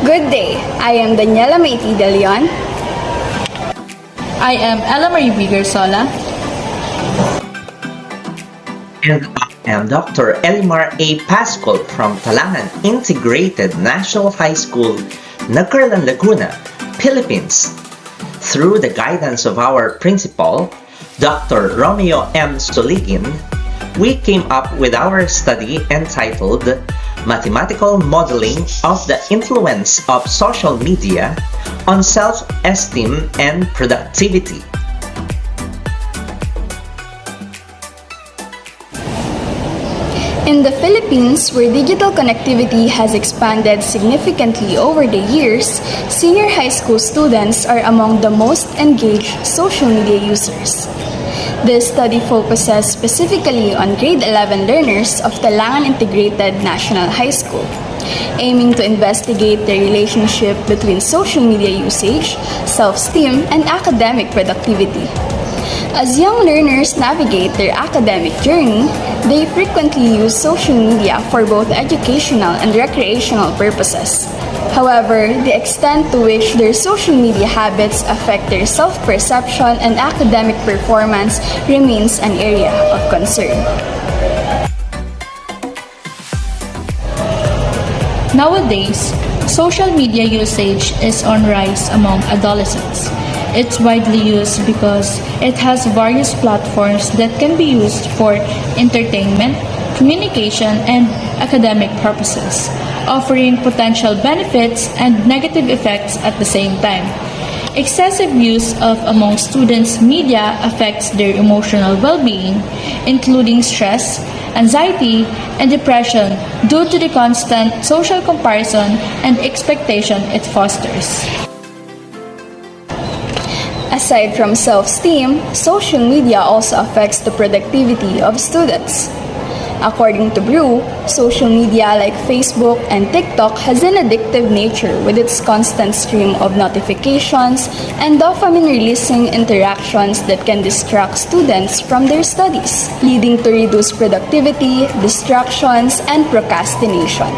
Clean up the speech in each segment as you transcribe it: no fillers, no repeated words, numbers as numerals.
Good day, I am Daniela Maiti de Leon. I am Ella Marie Garsola. And I am Dr. Elimar A. Pascual from Talangan Integrated National High School, Nacurlan, Laguna, Philippines. Through the guidance of our principal, Dr. Romeo M. Soligin, we came up with our study entitled Mathematical Modeling of the Influence of Social Media on Self-Esteem and Productivity. In the Philippines, where digital connectivity has expanded significantly over the years, senior high school students are among the most engaged social media users. This study focuses specifically on grade 11 learners of Talangan Integrated National High School, aiming to investigate the relationship between social media usage, self-esteem, and academic productivity. As young learners navigate their academic journey, they frequently use social media for both educational and recreational purposes. However, the extent to which their social media habits affect their self-perception and academic performance remains an area of concern. Nowadays, social media usage is on rise among adolescents. It's widely used because it has various platforms that can be used for entertainment, communication, and academic purposes, offering potential benefits and negative effects at the same time. Excessive use of among students media affects their emotional well-being, including stress, anxiety, and depression due to the constant social comparison and expectation it fosters. Aside from self-esteem, social media also affects the productivity of students. According to Brew, social media like Facebook and TikTok has an addictive nature with its constant stream of notifications and dopamine-releasing interactions that can distract students from their studies, leading to reduced productivity, distractions, and procrastination.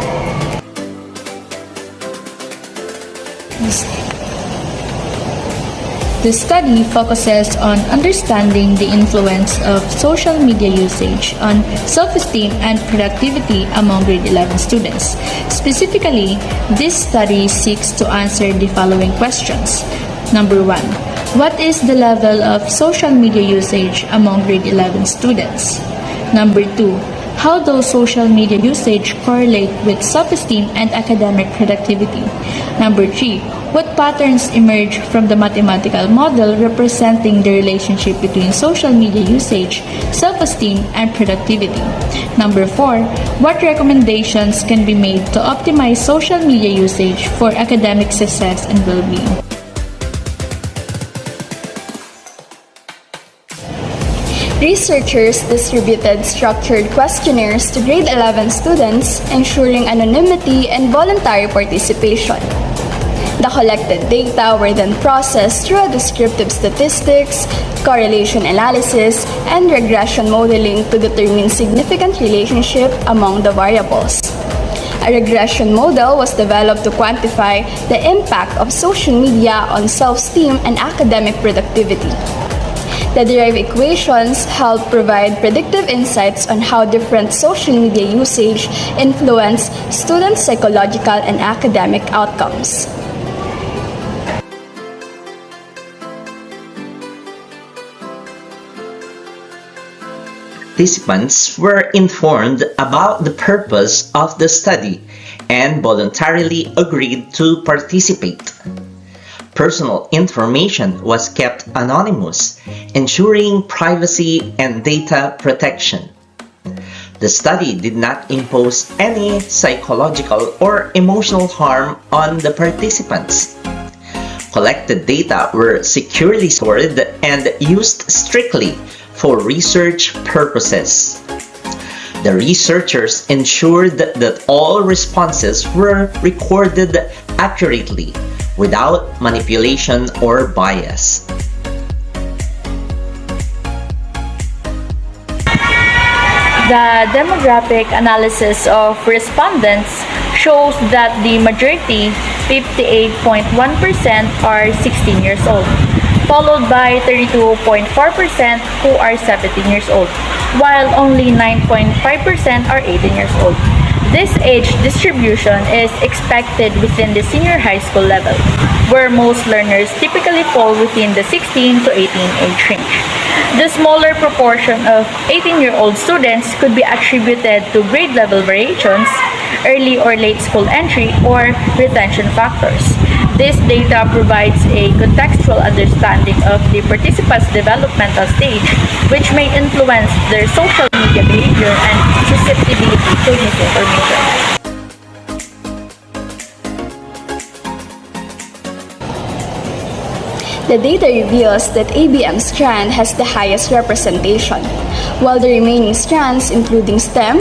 The study focuses on understanding the influence of social media usage on self-esteem and productivity among grade 11 students. Specifically, this study seeks to answer the following questions. Number 1. What is the level of social media usage among grade 11 students? Number 2. How does social media usage correlate with self-esteem and academic productivity? Number 3. What patterns emerge from the mathematical model representing the relationship between social media usage, self-esteem, and productivity? Number 4. What recommendations can be made to optimize social media usage for academic success and well-being? Researchers distributed structured questionnaires to grade 11 students, ensuring anonymity and voluntary participation. The collected data were then processed through a descriptive statistics, correlation analysis, and regression modeling to determine significant relationship among the variables. A regression model was developed to quantify the impact of social media on self-esteem and academic productivity. The derived equations help provide predictive insights on how different social media usage influence students' psychological and academic outcomes. Participants were informed about the purpose of the study and voluntarily agreed to participate. Personal information was kept anonymous, ensuring privacy and data protection. The study did not impose any psychological or emotional harm on the participants. Collected data were securely stored and used strictly for research purposes. The researchers ensured that all responses were recorded accurately, without manipulation or bias. The demographic analysis of respondents shows that the majority, 58.1%, are 16 years old, followed by 32.4% who are 17 years old, while only 9.5% are 18 years old. This age distribution is expected within the senior high school level, where most learners typically fall within the 16 to 18 age range. The smaller proportion of 18-year-old students could be attributed to grade level variations, early or late school entry, or retention factors. This data provides a contextual understanding of the participants' developmental stage, which may influence their social media behavior and susceptibility to misinformation. The data reveals that ABM strand has the highest representation, while the remaining strands including STEM,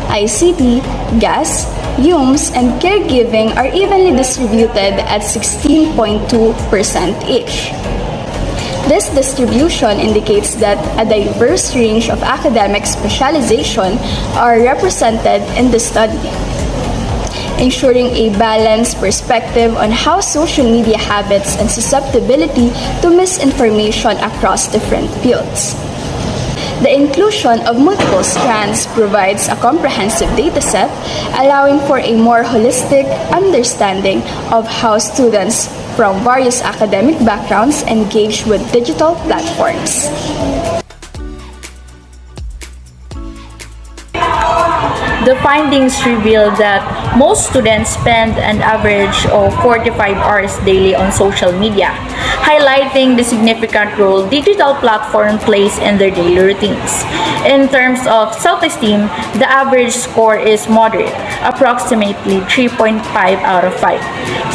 ICT, GAS, UMS, and caregiving are evenly distributed at 16.2% each. This distribution indicates that a diverse range of academic specialization are represented in the study, ensuring a balanced perspective on how social media habits and susceptibility to misinformation across different fields. The inclusion of multiple strands provides a comprehensive dataset, allowing for a more holistic understanding of how students from various academic backgrounds engage with digital platforms. The findings reveal that most students spend an average of 45 hours daily on social media, highlighting the significant role digital platform plays in their daily routines. In terms of self-esteem, the average score is moderate, approximately 3.5 out of 5,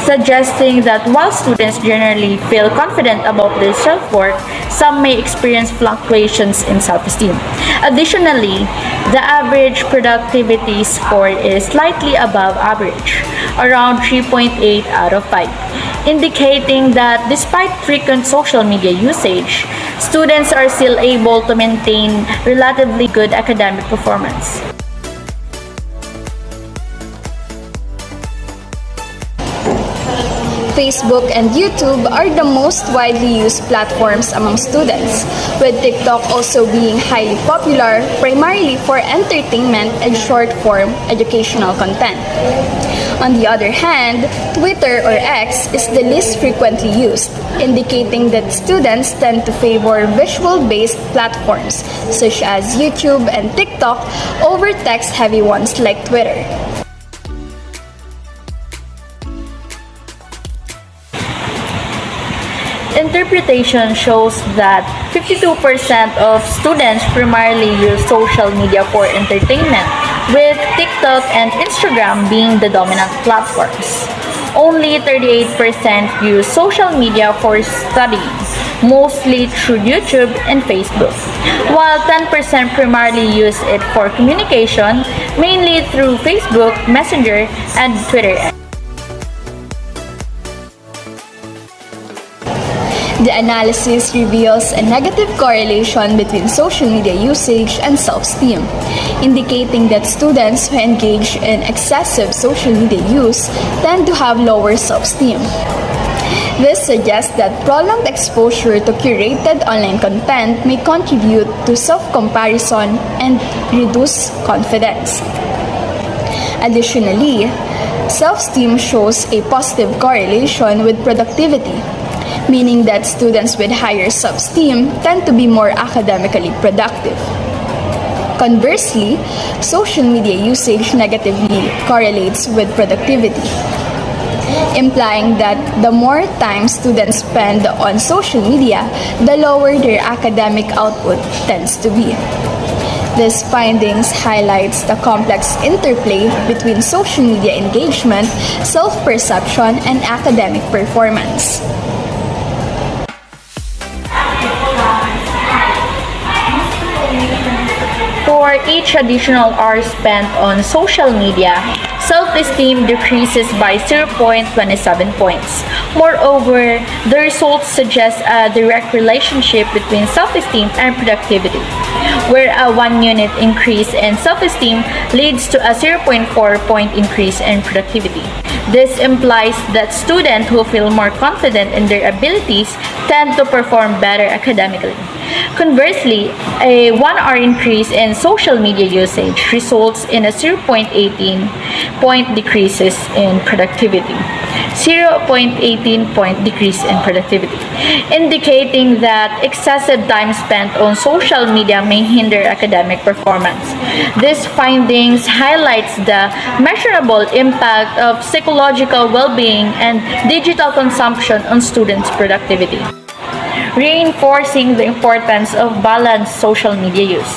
suggesting that while students generally feel confident about their self-worth, some may experience fluctuations in self-esteem. Additionally, the average productivity score is slightly above average, around 3.8 out of 5, indicating that despite frequent social media usage, students are still able to maintain relatively good academic performance. Facebook and YouTube are the most widely used platforms among students, with TikTok also being highly popular primarily for entertainment and short-form educational content. On the other hand, Twitter or X is the least frequently used, indicating that students tend to favor visual-based platforms such as YouTube and TikTok over text-heavy ones like Twitter. Interpretation shows that 52% of students primarily use social media for entertainment, with TikTok and Instagram being the dominant platforms. Only 38% use social media for studying, mostly through YouTube and Facebook, while 10% primarily use it for communication, mainly through Facebook, Messenger, and Twitter. The analysis reveals a negative correlation between social media usage and self-esteem, indicating that students who engage in excessive social media use tend to have lower self-esteem. This suggests that prolonged exposure to curated online content may contribute to self-comparison and reduce confidence. Additionally, self-esteem shows a positive correlation with productivity, meaning that students with higher self-esteem tend to be more academically productive. Conversely, social media usage negatively correlates with productivity, implying that the more time students spend on social media, the lower their academic output tends to be. These findings highlights the complex interplay between social media engagement, self-perception, and academic performance. For each additional hour spent on social media, self-esteem decreases by 0.27 points. Moreover, the results suggest a direct relationship between self-esteem and productivity. where a 1 unit increase in self-esteem leads to a 0.4-point increase in productivity. This implies that students who feel more confident in their abilities tend to perform better academically. Conversely, a 1 hour increase in social media usage results in a 0.18-point decreases in productivity. 0.18-point decrease in productivity, indicating that excessive time spent on social media may hinder academic performance. This findings highlights the measurable impact of psychological well-being and digital consumption on students' productivity, reinforcing the importance of balanced social media use.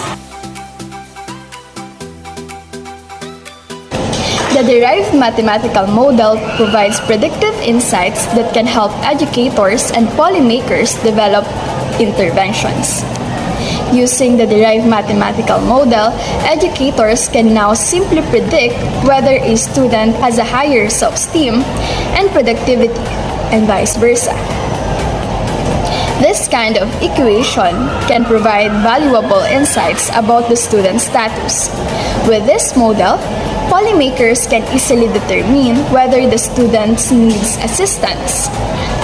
The derived mathematical model provides predictive insights that can help educators and policymakers develop interventions. Using the derived mathematical model, educators can now simply predict whether a student has a higher self-esteem and productivity, and vice versa. This kind of equation can provide valuable insights about the student's status. With this model, policymakers can easily determine whether the student needs assistance,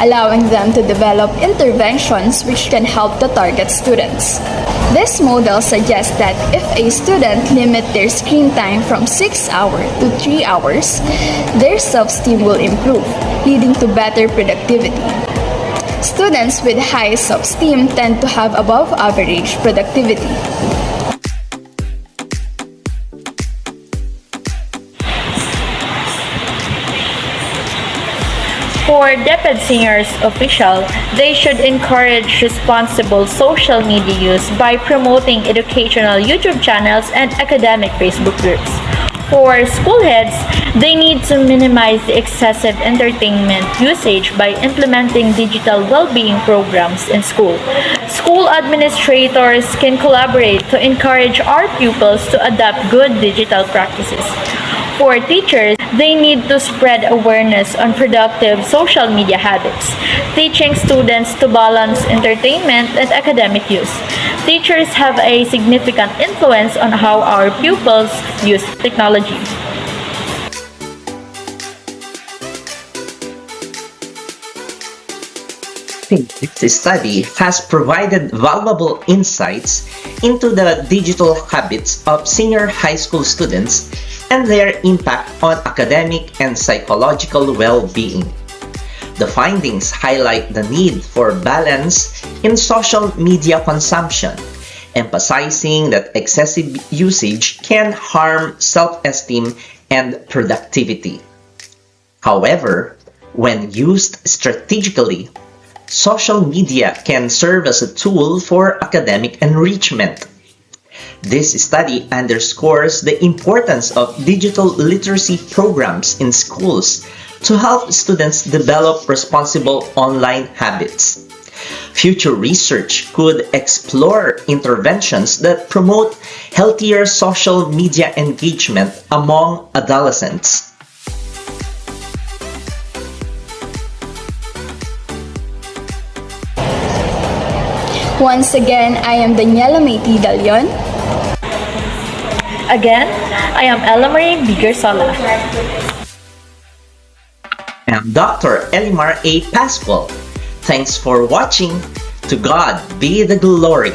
allowing them to develop interventions which can help the target students. This model suggests that if a student limits their screen time from 6 hours to 3 hours, their self-esteem will improve, leading to better productivity. Students with high self-esteem tend to have above-average productivity. For DepEd seniors official, they should encourage responsible social media use by promoting educational YouTube channels and academic Facebook groups. For school heads, they need to minimize the excessive entertainment usage by implementing digital well-being programs in school. School administrators can collaborate to encourage our pupils to adopt good digital practices. For teachers, they need to spread awareness on productive social media habits, teaching students to balance entertainment and academic use. Teachers have a significant influence on how our pupils use technology. This study has provided valuable insights into the digital habits of senior high school students and their impact on academic and psychological well-being. The findings highlight the need for balance in social media consumption, emphasizing that excessive usage can harm self-esteem and productivity. However, when used strategically, social media can serve as a tool for academic enrichment. This study underscores the importance of digital literacy programs in schools to help students develop responsible online habits. Future research could explore interventions that promote healthier social media engagement among adolescents. Once again, I am Daniela Mayti Dalion. Again, I am Ella Marie B. Garsola. I'm Dr. Elimar A. Pascual. Thanks for watching. To God be the glory.